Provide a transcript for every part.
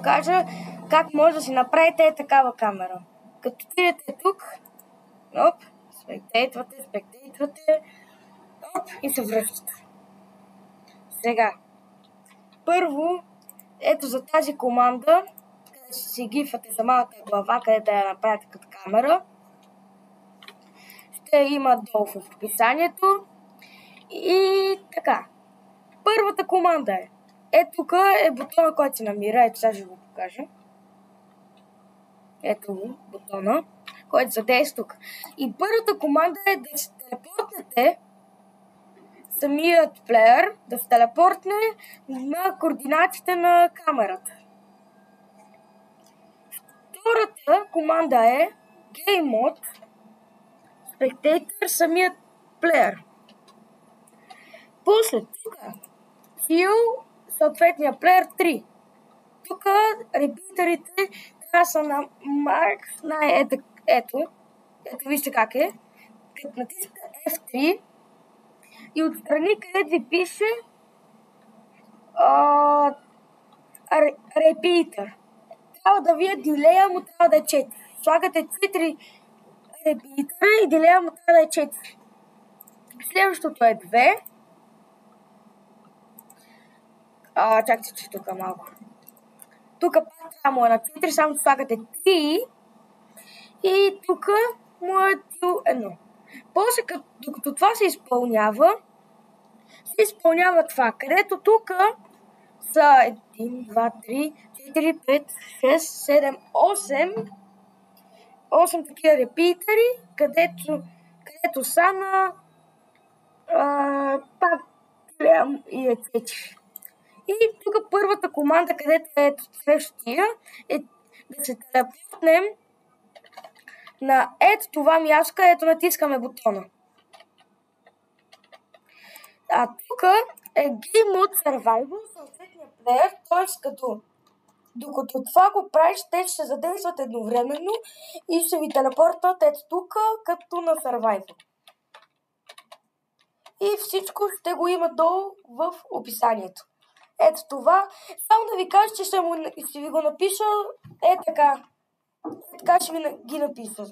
покажа как може да си направите такава камера. Като отидете тук, спектейтвате, и се връщате. Сега, първо, ето за тази команда, където си гифате за малата глава, където да я направите като камера, ще има долу в описанието. И така, първата команда тук е бутона, който се намира, ето сега ще го покажа. Ето го, бутона, който задейства тук. И първата команда е да се телепортнете самият плеер, да се телепортне на координатите на камерата. Втората команда е Game Mode, Spectator, самият плеер. После тук Heal, съответния плеер 3. Тук репитерите трябва са на Mark, ето вижте как е. Като натискате F3 и отстрани където ви пише репитър. Трябва да вие дилея му трябва да е 4. Слагате 4 репитъра и дилея му трябва да е 4. Следващото е 2. Чакайте, че тук малко. Тук пак трябва му е на 4, само слагате 3 и тук му е 1. После, докато това се изпълнява това, където тук са 1, 2, 3, 4, 5, 6, 7, 8 такива репитери, където са на пак гледам и е 4. И тук първата команда, където е същия, е да се телепортнем на ето това място, където натискаме бутона. Тук е Game Mode Survival, съответния плеер, т.е. докато това го правиш, те ще се задействат едновременно и ще ви телепортнат ето тук, като на Survival. И всичко ще го има долу в описанието. Ето това. Само да ви кажа, че ще ви го напиша така. Така ще ви ги напиша.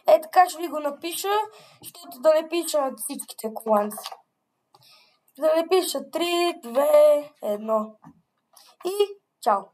Така ще ви го напиша, защото да не пиша всичките команди. Да не пиша 3, 2, 1. И чао!